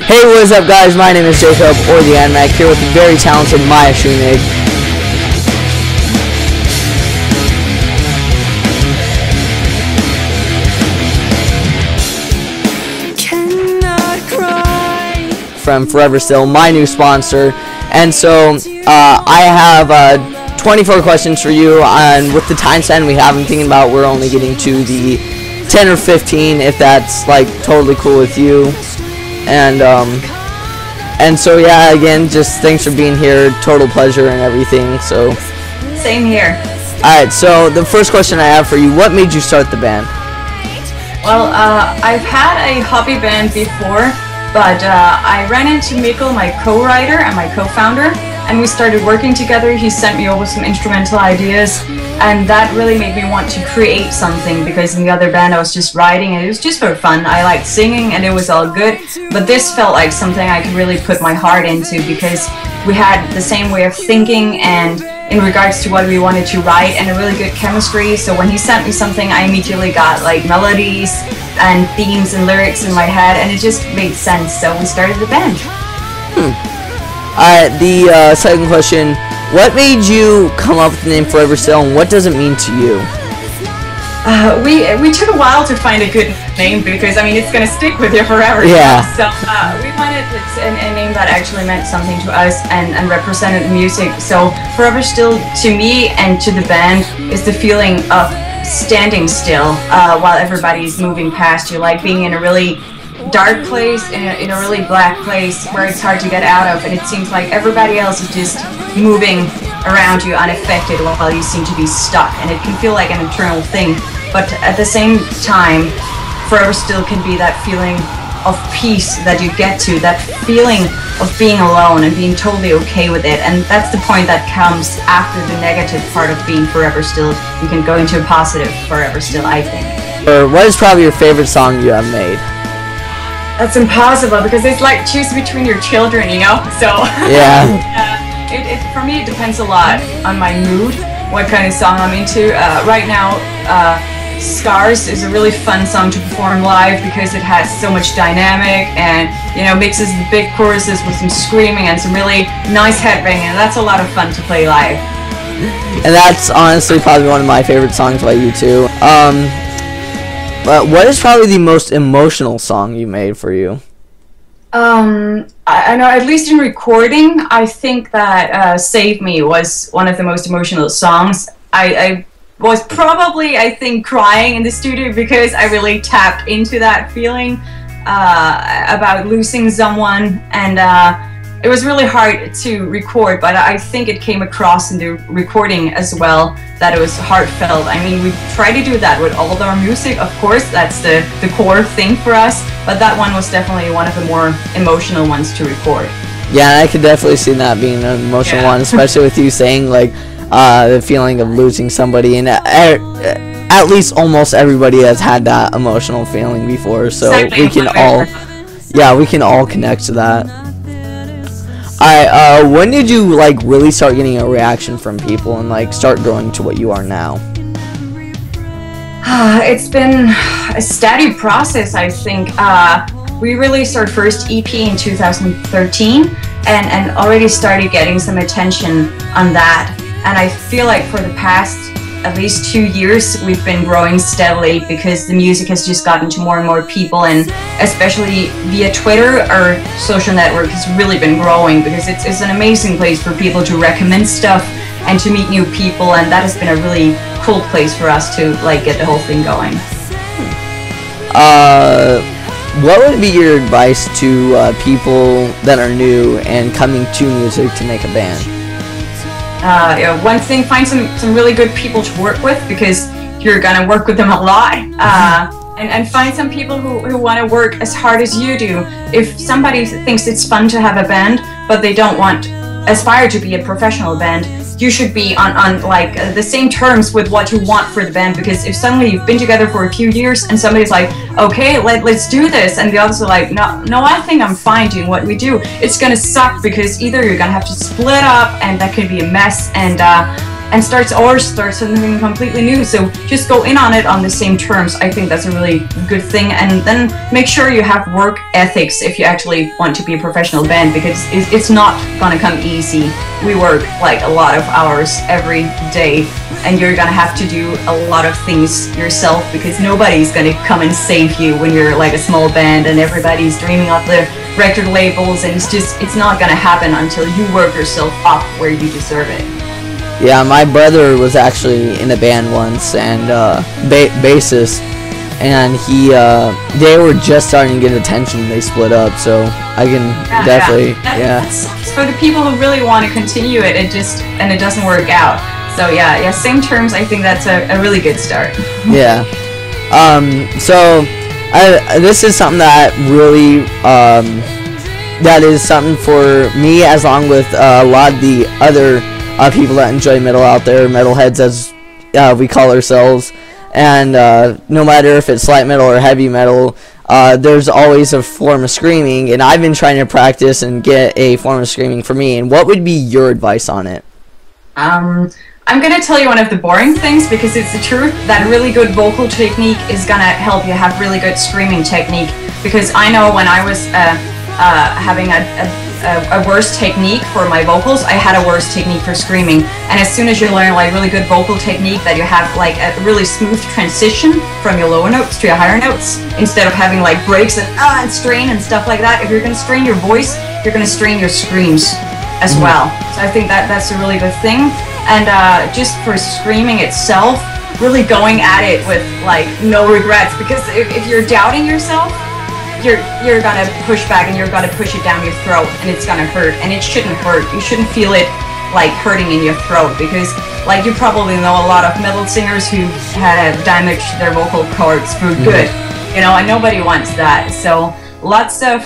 Hey, what is up, guys? My name is Jacob, or TheAdmach, here with the very talented MyViewers. From Forever Still, my new sponsor. And so I have 24 questions for you, and with the time span we have, I'm thinking about we're only getting to the 10 or 15, if that's like totally cool with you. And so yeah, again, just thanks for being here, total pleasure and everything. So same here. Alright, so the first question I have for you, what made you start the band? Well, I've had a hobby band before, but I ran into Mikkel, my co-writer and my co-founder, and we started working together. He sent me over some instrumental ideas, and that really made me want to create something, because in the other band I was just writing and it was just for fun. I liked singing and it was all good, but this felt like something I could really put my heart into, because we had the same way of thinking and in regards to what we wanted to write, and a really good chemistry. So when he sent me something, I immediately got like melodies and themes and lyrics in my head, and it just made sense, so we started the band. Alright, the second question, what made you come up with the name Forever Still, and what does it mean to you? We took a while to find a good name, because I mean it's gonna stick with you forever. Yeah. So we wanted a name that actually meant something to us and represented the music. So Forever Still to me and to the band is the feeling of standing still while everybody's moving past you, like being in a really dark place, in a really black place where it's hard to get out of, and it seems like everybody else is just moving around you unaffected while you seem to be stuck, and it can feel like an internal thing. But at the same time, Forever Still can be that feeling of peace that you get to, that feeling of being alone and being totally okay with it, and that's the point that comes after the negative part of being Forever Still. You can go into a positive Forever Still, I think. What is probably your favorite song you have made? That's impossible, because it's like choose between your children, you know? So yeah. For me it depends a lot on my mood, what kind of song I'm into. Right now, Scars is a really fun song to perform live, because it has so much dynamic and, you know, mixes the big choruses with some screaming and some really nice headbanging, and that's a lot of fun to play live. And that's honestly probably one of my favorite songs by you too. But what is probably the most emotional song you made for you? I know, at least in recording, I think that Save Me was one of the most emotional songs. I was probably, I think, crying in the studio, because I really tapped into that feeling about losing someone, and it was really hard to record, but I think it came across in the recording as well, that it was heartfelt. I mean, we try to do that with all of our music, of course, that's the core thing for us, but that one was definitely one of the more emotional ones to record. Yeah, I could definitely see that being an emotional one, especially with you saying, like, the feeling of losing somebody, and at least almost everybody has had that emotional feeling before, so exactly. we can all connect to that. Alright, when did you like really start getting a reaction from people and like start growing to what you are now? It's been a steady process, I think. We released our first EP in 2013 and already started getting some attention on that. And I feel like for the past at least 2 years we've been growing steadily, because the music has just gotten to more and more people, and especially via Twitter, our social network has really been growing, because it's an amazing place for people to recommend stuff and to meet new people, and that has been a really cool place for us to like get the whole thing going. What would be your advice to people that are new and coming to music to make a band? One thing, find some really good people to work with, because you're gonna work with them a lot. And find some people who want to work as hard as you do. If somebody thinks it's fun to have a band, but they don't aspire to be a professional band, you should be on like the same terms with what you want for the band, because if suddenly you've been together for a few years and somebody's like, okay, let's do this, and the others are like, no, I think I'm fine doing what we do, it's gonna suck, because either you're gonna have to split up, and that could be a mess, and and start something completely new. So just go in on it on the same terms. I think that's a really good thing. And then make sure you have work ethics if you actually want to be a professional band, because it's not gonna come easy. We work like a lot of hours every day, and you're gonna have to do a lot of things yourself, because nobody's gonna come and save you when you're like a small band and everybody's dreaming up the record labels, and it's not gonna happen until you work yourself up where you deserve it. Yeah, my brother was actually in a band once, and bassist, and they were just starting to get attention. They split up, so I can definitely That's for the people who really want to continue it. It doesn't work out. So yeah, same terms. I think that's a really good start. Yeah. So this is something that really that is something for me, as long with a lot of the other people that enjoy metal out there, metalheads as we call ourselves. And no matter if it's light metal or heavy metal, there's always a form of screaming, and I've been trying to practice and get a form of screaming for me. And what would be your advice on it? I'm gonna tell you one of the boring things, because it's the truth, that really good vocal technique is gonna help you have really good screaming technique. Because I know when I was having a worse technique for my vocals, I had a worse technique for screaming. And as soon as you learn like really good vocal technique, that you have like a really smooth transition from your lower notes to your higher notes, instead of having like breaks and strain and stuff like that. If you're gonna strain your voice, you're gonna strain your screams as well. So I think that's a really good thing. And just for screaming itself, really going at it with like no regrets, because if you're doubting yourself, you're gonna push back and you're gonna push it down your throat, and it's gonna hurt, and it shouldn't hurt. You shouldn't feel it like hurting in your throat, because like you probably know a lot of metal singers who had damaged their vocal cords for good, you know, and nobody wants that. So lots of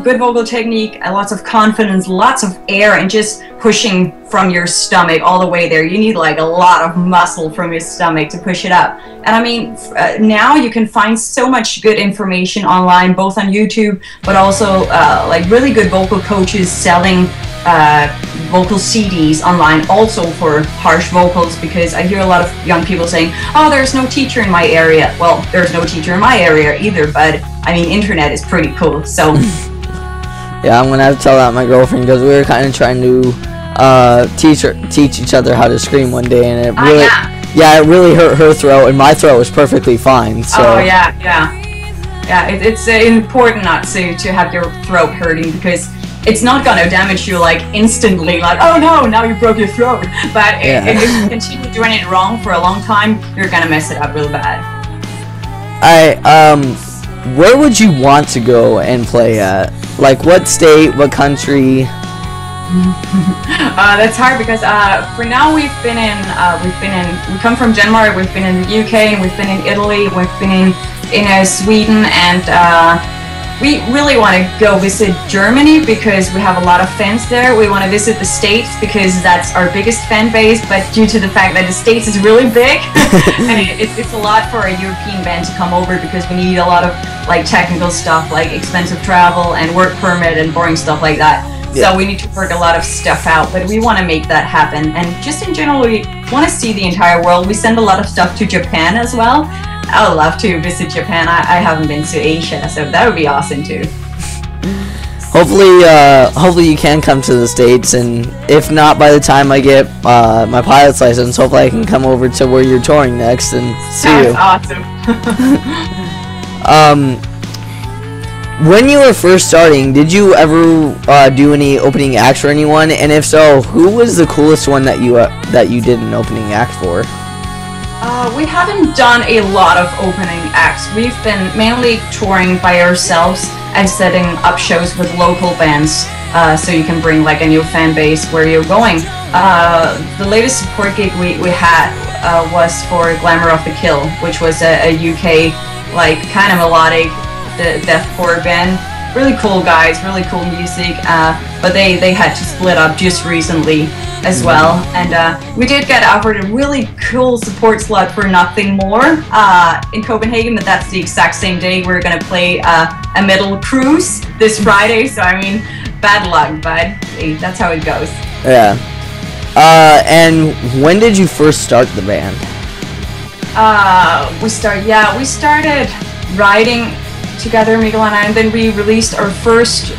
good vocal technique, lots of confidence, lots of air, and just pushing from your stomach all the way there. You need like a lot of muscle from your stomach to push it up. And I mean, now you can find so much good information online, both on YouTube, but also like really good vocal coaches selling vocal CDs online also for harsh vocals, because I hear a lot of young people saying, oh, there's no teacher in my area. Well, there's no teacher in my area either, but I mean, internet is pretty cool, so. Yeah, I'm gonna have to tell that my girlfriend, because we were kind of trying to teach each other how to scream one day, and it really, it really hurt her throat, and my throat was perfectly fine. So. Oh yeah. It's important not to have your throat hurting, because it's not gonna damage you like instantly, like, oh no, now you broke your throat. But if you continue doing it wrong for a long time, you're gonna mess it up real bad. Where would you want to go and play at? Like, what state, what country? That's hard, because for now we come from Denmark, we've been in the UK, and we've been in Italy, we've been in Sweden, and we really want to go visit Germany, because we have a lot of fans there. We want to visit the States, because that's our biggest fan base, but due to the fact that the States is really big, and it's a lot for a European band to come over, because we need a lot of like technical stuff, like expensive travel and work permit and boring stuff like that. Yeah. So we need to work a lot of stuff out, but we want to make that happen. And just in general, we want to see the entire world. We send a lot of stuff to Japan as well. I would love to visit Japan. I haven't been to Asia, so that would be awesome too. Hopefully you can come to the States, and if not, by the time I get my pilot's license, hopefully I can come over to where you're touring next and see you. That's awesome. When you were first starting, did you ever do any opening acts for anyone? And if so, who was the coolest one that you did an opening act for? We haven't done a lot of opening acts. We've been mainly touring by ourselves and setting up shows with local bands, so you can bring like a new fan base where you're going. The latest support gig we had was for Glamour of the Kill, which was a UK like kind of melodic deathcore band. Really cool guys, really cool music, but they had to split up just recently as well. And we did get offered a really cool support slot for Nothing More in Copenhagen, but that's the exact same day we're gonna play a metal cruise this Friday. So I mean, bad luck, but hey, that's how it goes. Yeah. And when did you first start the band? We started writing together, Miguel and I, and then we released our first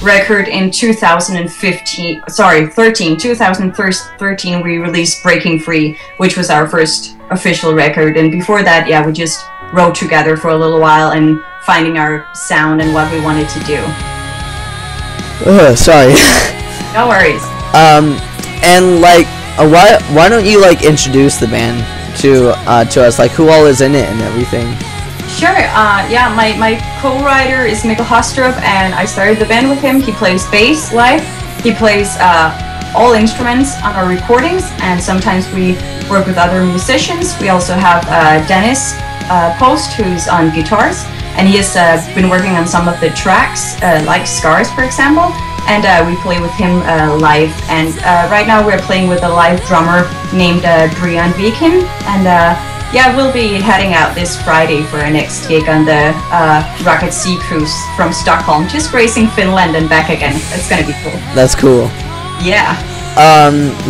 record in 2013. 2013 we released Breaking Free, which was our first official record, and before that, yeah, we just wrote together for a little while and finding our sound and what we wanted to do. Sorry. No worries. And like, why don't you like introduce the band to us, like who all is in it and everything? Sure. Yeah, my co-writer is Mikkel Hostrup, and I started the band with him. He plays bass live. He plays all instruments on our recordings, and sometimes we work with other musicians. We also have Dennis Post, who's on guitars, and he has been working on some of the tracks, like Scars, for example. And we play with him live. And right now we're playing with a live drummer named Brian Viken, and yeah, we'll be heading out this Friday for our next gig on the Rocket Sea Cruise from Stockholm, just racing Finland and back again. It's gonna be cool. That's cool. Yeah.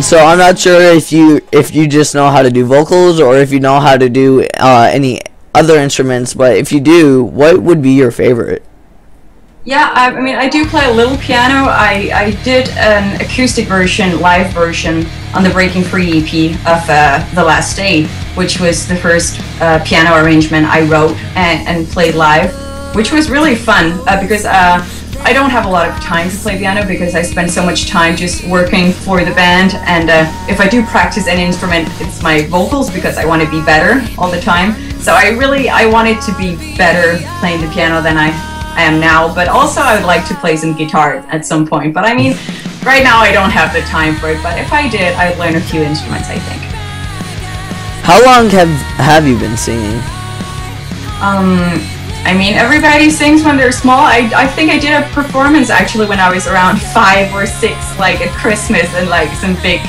So I'm not sure if you just know how to do vocals or if you know how to do any other instruments, but if you do, what would be your favorite? Yeah, I mean, I do play a little piano. I did an acoustic version, live version, on the Breaking Free EP of The Last Day, which was the first piano arrangement I wrote and played live, which was really fun because I don't have a lot of time to play piano because I spend so much time just working for the band, and if I do practice any instrument, it's my vocals because I want to be better all the time. So I wanted to be better playing the piano than I am now, but also I would like to play some guitar at some point. But I mean, right now I don't have the time for it, but if I did, I'd learn a few instruments, I think. How long have you been singing? I mean, everybody sings when they're small. I think I did a performance actually when I was around 5 or 6, like at Christmas, and like some big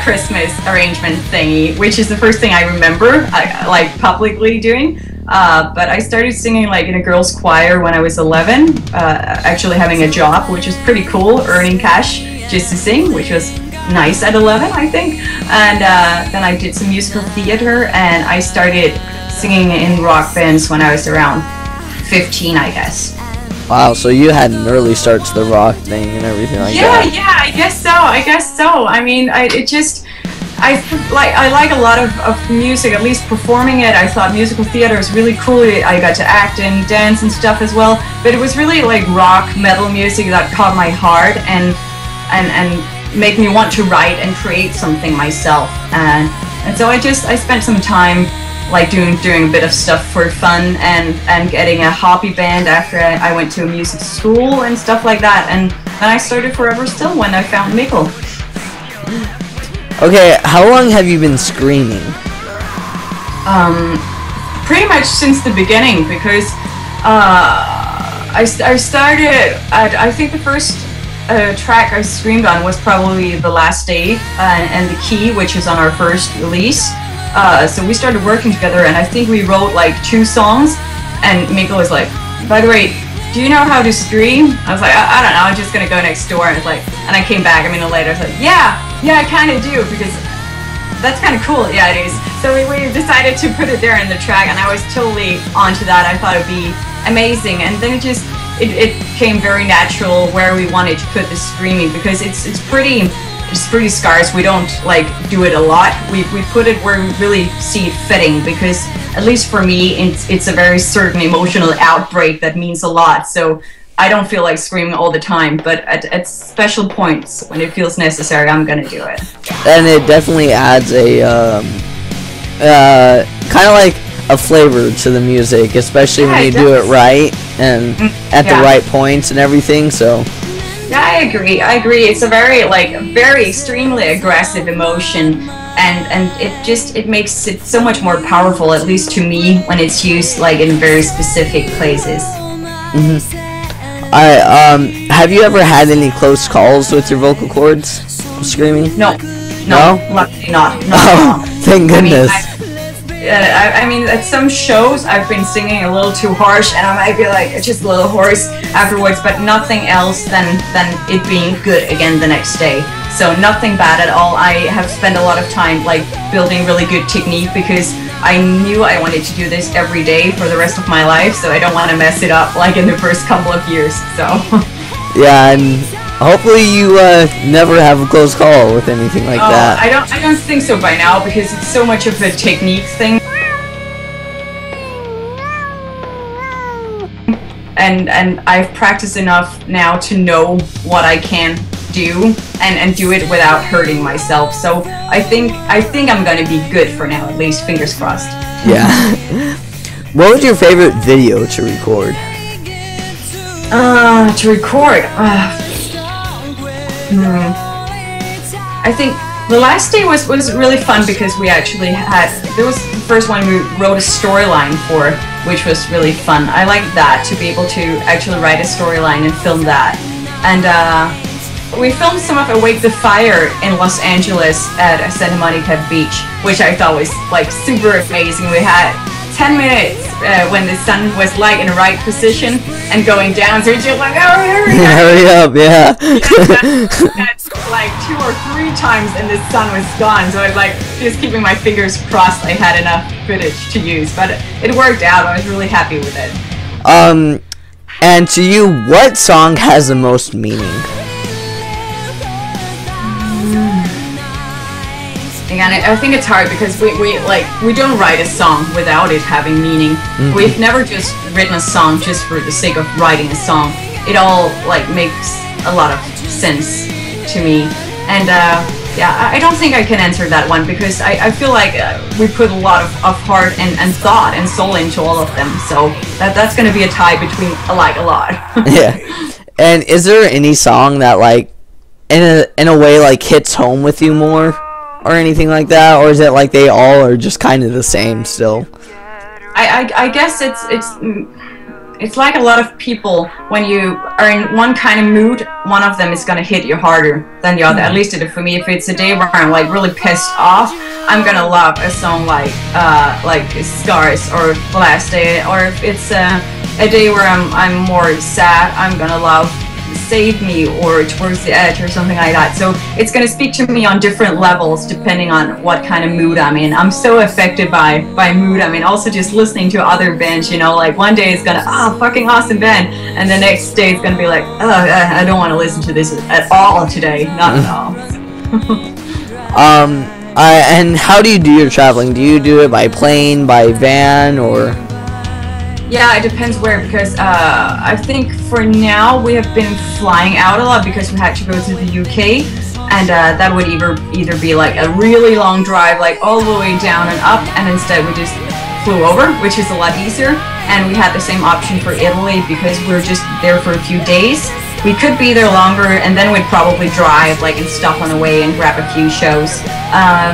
Christmas arrangement thingy, which is the first thing I remember like publicly doing. But I started singing like in a girls' choir when I was 11, actually having a job, which was pretty cool, earning cash just to sing, which was nice at 11, I think. And then I did some musical theater, and I started singing in rock bands when I was around 15, I guess. Wow, so you had an early start to the rock thing and everything like that. Yeah, I guess so. I mean, I like a lot of music, at least performing it. I thought musical theater was really cool. I got to act and dance and stuff as well. But it was really like rock, metal music that caught my heart and made me want to write and create something myself. And so I spent some time like doing a bit of stuff for fun and getting a hobby band after I went to a music school and stuff like that. And then I started Forever Still when I found Mikkel. Okay, how long have you been screaming? Pretty much since the beginning, because I started at, I think the first track I screamed on was probably The Last Day and The Key, which is on our first release. So we started working together, and I think we wrote like 2 songs, and Mikkel was like, by the way, do you know how to scream? I was like, I don't know, I'm just gonna go next door. And it's like, and I came back a minute later, I was like, yeah, I kind of do, because that's kind of cool. Yeah, it is. So we decided to put it there in the track, and I was totally onto that. I thought it'd be amazing, and then it came very natural where we wanted to put the screaming, because it's pretty scarce. We don't like do it a lot. We put it where we really see it fitting, because at least for me, it's a very certain emotional outbreak that means a lot. So I don't feel like screaming all the time, but at special points when it feels necessary, I'm gonna do it. And it definitely adds a kind of like a flavor to the music, especially when you do it right and at the right points and everything. So yeah, I agree. It's a very extremely aggressive emotion, and it makes it so much more powerful, at least to me, when it's used like in very specific places. Have you ever had any close calls with your vocal cords screaming? No, luckily not. Oh, thank goodness. I mean, at some shows I've been singing a little too harsh, and I might be like just a little hoarse afterwards, but nothing else than it being good again the next day. So nothing bad at all. I have spent a lot of time like building really good technique because I knew I wanted to do this every day for the rest of my life, so I don't want to mess it up like in the first couple of years. So yeah, and hopefully you never have a close call with anything like that. I don't think so by now because it's so much of a technique thing. And I've practiced enough now to know what I can do and do it without hurting myself. So I think I'm gonna be good for now, at least, fingers crossed. Yeah. What was your favorite video to record? I think the last day was really fun because we actually there was the first one we wrote a storyline for, which was really fun. I like that, to be able to actually write a storyline and film that. And we filmed some of Awake the Fire in Los Angeles at Santa Monica Beach, which I thought was like super amazing. We had 10 minutes when the sun was like in the right position and going down, so it's just like, oh, hurry up, yeah. That's like 2 or 3 times and the sun was gone, so I was like just keeping my fingers crossed I had enough footage to use, but it worked out. I was really happy with it. And to you, what song has the most meaning? Again, I think it's hard because we don't write a song without it having meaning. Mm-hmm. We've never just written a song just for the sake of writing a song. It all like makes a lot of sense to me. And yeah, I don't think I can answer that one because I feel like we put a lot of heart and thought and soul into all of them. So that's going to be a tie between a lot. Yeah. And is there any song that like in a way like hits home with you more? Or anything like that, or is it like they all are just kind of the same still? I guess it's like a lot of people. When you are in one kind of mood, one of them is gonna hit you harder than the other. At least it did for me. If it's a day where I'm like really pissed off, I'm gonna love a song like Scars or The Last Day. Or if it's a day where I'm more sad, I'm gonna love Save Me or Towards the Edge or something like that. So it's going to speak to me on different levels depending on what kind of mood I'm in. I'm so affected by mood. I mean, also just listening to other bands, you know, like one day it's going to, fucking awesome band, and the next day it's going to be like, I don't want to listen to this at all today. Not at all. And how do you do your traveling? Do you do it by plane, by van, or? Yeah, it depends where, because I think for now we have been flying out a lot because we had to go to the UK, and that would either be like a really long drive, like all the way down and up, and instead we just flew over, which is a lot easier. And we had the same option for Italy because we were just there for a few days. We could be there longer, and then we'd probably drive and stop on the way and grab a few shows.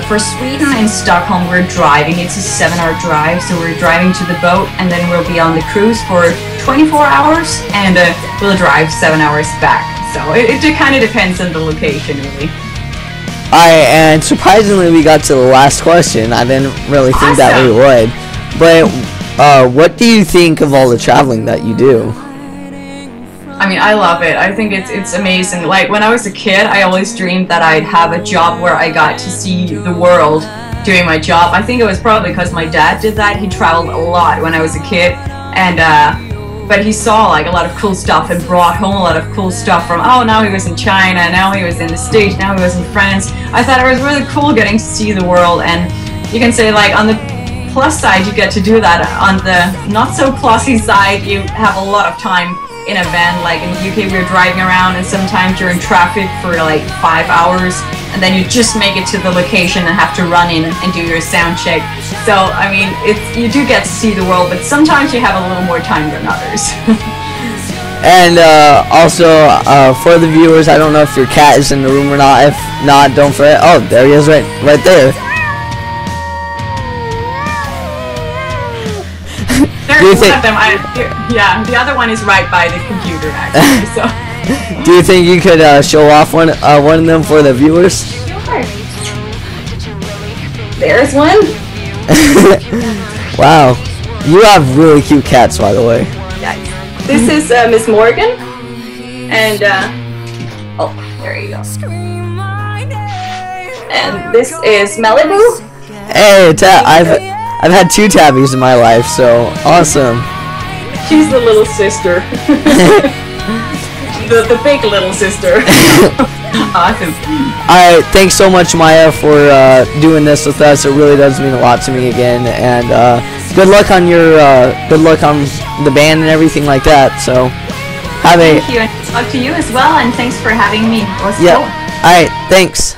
For Sweden and Stockholm, we're driving. It's a 7-hour drive, so we're driving to the boat, and then we'll be on the cruise for 24 hours, and we'll drive 7 hours back. So it kind of depends on the location, really. And surprisingly, we got to the last question. I didn't really think that we would. But what do you think of all the traveling that you do? I mean, I love it. I think it's amazing. Like, when I was a kid, I always dreamed that I'd have a job where I got to see the world doing my job. I think it was probably because my dad did that. He traveled a lot when I was a kid, and but he saw a lot of cool stuff and brought home a lot of cool stuff from, now he was in China, now he was in the States, now he was in France. I thought it was really cool getting to see the world, and you can say, on the plus side, you get to do that. On the not so plusy side, you have a lot of time in a van. Like in the UK, we were driving around, and sometimes you're in traffic for 5 hours, and then you just make it to the location and have to run in and do your sound check. So I mean, you do get to see the world, but sometimes you have a little more time than others. And also for the viewers, I don't know if your cat is in the room or not. If not, don't fret. Oh, there he is, right there. There's one of them. Yeah, the other one is right by the computer, actually. So. Do you think you could show off one of them for the viewers? Sure. There's one. Wow, you have really cute cats, by the way. Yeah. This is Miss Morgan, and oh, there you go. And this is Malibu. Hey, I've had 2 tabbies in my life, so awesome. She's the little sister. the big little sister. Awesome. Alright, thanks so much, Maya, for doing this with us. It really does mean a lot to me again, and good luck on your the band and everything like that. So thank you, and talk to you as well, and thanks for having me. Yeah. Alright, thanks.